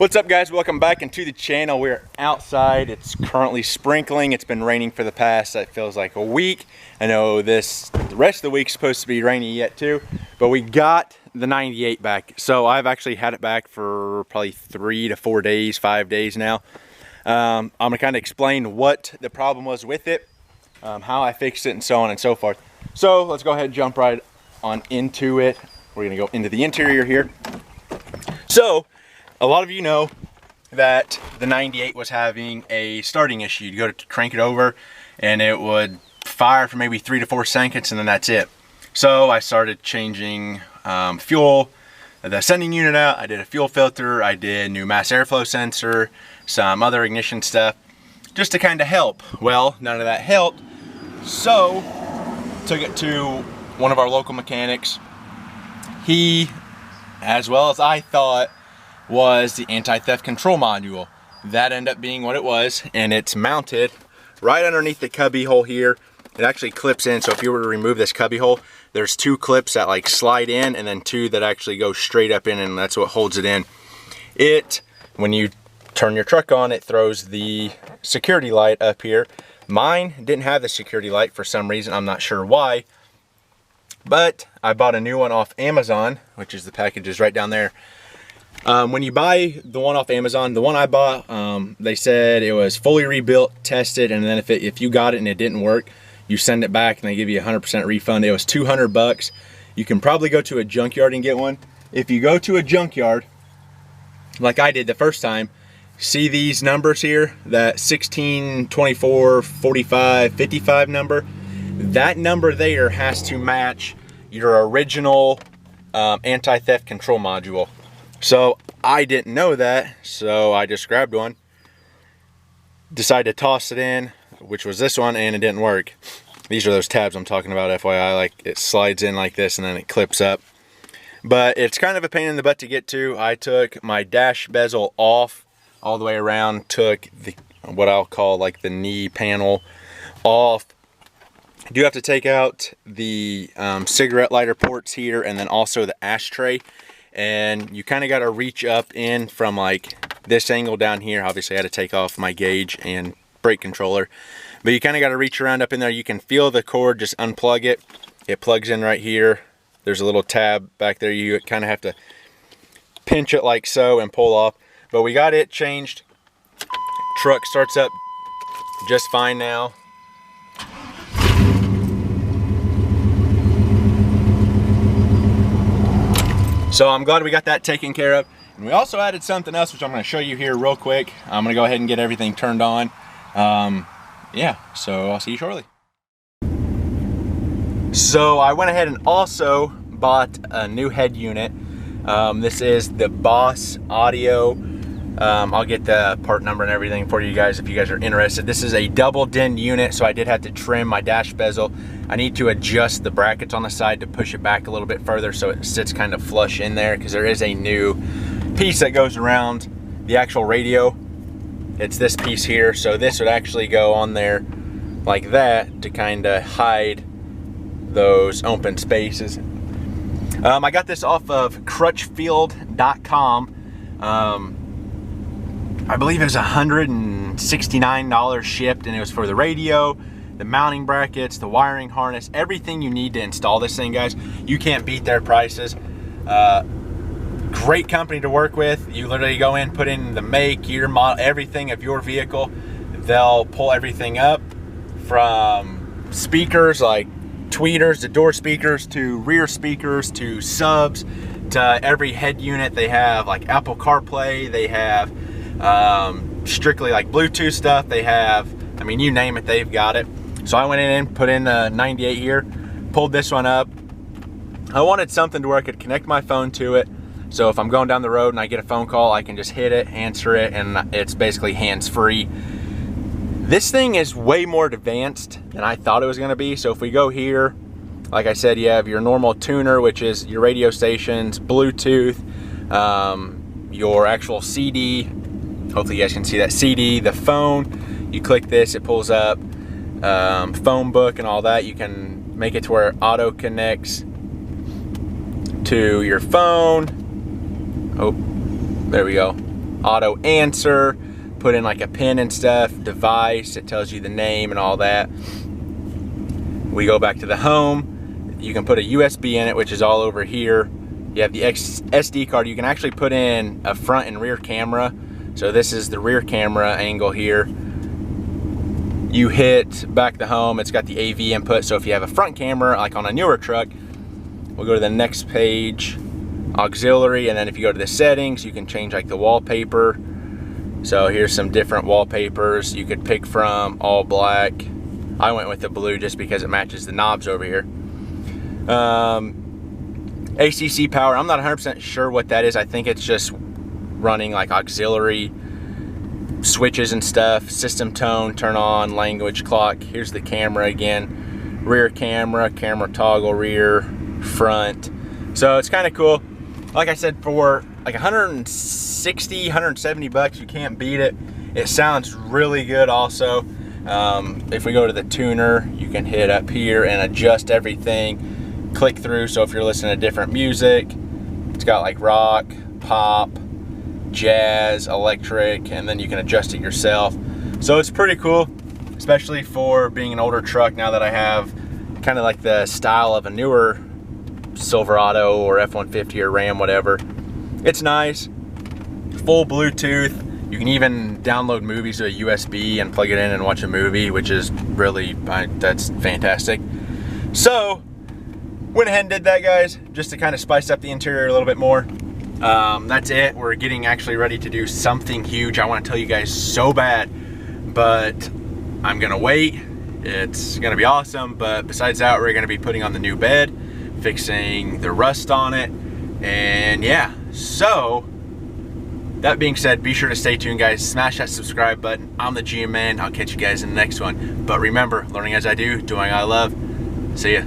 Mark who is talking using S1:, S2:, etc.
S1: What's up, guys? Welcome back into the channel. We're outside. It's currently sprinkling. It's been raining for the past, it feels like, a week. I know the rest of the week's supposed to be rainy yet too, but we got the 98 back. So I've actually had it back for probably 3 to 4 days, 5 days now. I'm gonna kind of explain what the problem was with it, how I fixed it, and so on and so forth. So let's go ahead and jump right on into it. We're gonna go into the interior here. So a lot of you know that the 98 was having a starting issue. You'd go to crank it over and it would fire for maybe 3 to 4 seconds and then that's it. So I started changing fuel, the sending unit out. I did a fuel filter, I did new mass airflow sensor, some other ignition stuff, just to kind of help. Well, none of that helped. So took it to one of our local mechanics. He, as well as I thought, was the anti-theft control module. That ended up being what it was, and it's mounted right underneath the cubby hole here. It actually clips in, so if you were to remove this cubby hole, there's 2 clips that like slide in and then 2 that actually go straight up in, and that's what holds it in. When you turn your truck on, it throws the security light up here. Mine didn't have the security light for some reason, I'm not sure why, but I bought a new one off Amazon, which is the package is right down there. When you buy the one off Amazon, the one I bought, they said it was fully rebuilt, tested, and then if you got it and it didn't work, you send it back and they give you a 100% refund. It was 200 bucks. You can probably go to a junkyard and get one. If you go to a junkyard, like I did the first time, see these numbers here, that 16, 24, 45, 55 number, that number there has to match your original anti-theft control module. So I didn't know that, so I just grabbed one, decided to toss it in, which was this one, and it didn't work. These are those tabs I'm talking about, FYI, like it slides in like this and then it clips up. But it's kind of a pain in the butt to get to. I took my dash bezel off all the way around, took the what I'll call like the knee panel off. You do have to take out the cigarette lighter ports here and then also the ashtray. And you kind of got to reach up in from like this angle down here. Obviously I had to take off my gauge and brake controller, but you kind of got to reach around up in there. You can feel the cord, just unplug it. It plugs in right here. There's a little tab back there. You kind of have to pinch it like so and pull off, but we got it changed. Truck starts up just fine now. So I'm glad we got that taken care of. And we also added something else, which I'm gonna show you here real quick. I'm gonna go ahead and get everything turned on. Yeah, so I'll see you shortly. So I went ahead and also bought a new head unit. This is the Boss Audio. I'll get the part number and everything for you guys if you guys are interested. This is a double din unit, so I did have to trim my dash bezel. I need to adjust the brackets on the side to push it back a little bit further so it sits kind of flush in there, because there is a new piece that goes around the actual radio. It's this piece here, so this would actually go on there like that to kind of hide those open spaces. I got this off of crutchfield.com. I believe it was $169 shipped, and it was for the radio, the mounting brackets, the wiring harness, everything you need to install this thing, guys. You can't beat their prices. Great company to work with. You literally go in, put in the make, year, model, everything of your vehicle. They'll pull everything up from speakers like tweeters to door speakers to rear speakers to subs to every head unit. They have like Apple CarPlay, they have strictly like Bluetooth stuff, they have, I mean, you name it, they've got it. So I went in and put in the 98 here, pulled this one up. I wanted something to where I could connect my phone to it, so if I'm going down the road and I get a phone call, I can just hit it, answer it, and it's basically hands-free. This thing is way more advanced than I thought it was going to be. So if we go here, like I said, you have your normal tuner, which is your radio stations, Bluetooth, your actual CD. Hopefully you guys can see that CD, the phone. You click this, it pulls up phone book and all that. You can make it to where it auto connects to your phone. Oh, there we go. auto answer, put in like a pin and stuff, device, it tells you the name and all that. We go back to the home. You can put a USB in it, which is all over here. You have the SD card. You can actually put in a front and rear camera. So this is the rear camera angle here. You hit back the home, it's got the AV input. So if you have a front camera, like on a newer truck, we'll go to the next page, auxiliary, and then if you go to the settings, you can change like the wallpaper. So here's some different wallpapers you could pick from, all black. I went with the blue just because it matches the knobs over here. ACC power, I'm not 100% sure what that is. I think it's just running like auxiliary switches and stuff. System tone, turn on, language clock. Here's the camera again. Rear camera, camera toggle, rear, front. So it's kind of cool. Like I said, for like 160, 170 bucks, you can't beat it. It sounds really good also. If we go to the tuner, you can hit up here and adjust everything, click through. So if you're listening to different music, it's got like rock, pop, jazz, electric, and then you can adjust it yourself. So it's pretty cool, especially for being an older truck. Now that I have kind of like the style of a newer Silverado or F-150 or Ram, whatever. It's nice, full Bluetooth. You can even download movies to a USB and plug it in and watch a movie, which is really, that's fantastic. So, went ahead and did that, guys, just to kind of spice up the interior a little bit more. That's it. We're getting actually ready to do something huge. I want to tell you guys so bad, but I'm gonna wait. It's gonna be awesome. But besides that, we're gonna be putting on the new bed, fixing the rust on it, and yeah. So that being said, be sure to stay tuned, guys. Smash that subscribe button. I'm the GM Man. I'll catch you guys in the next one. But remember, learning as I do, doing what I love. See ya.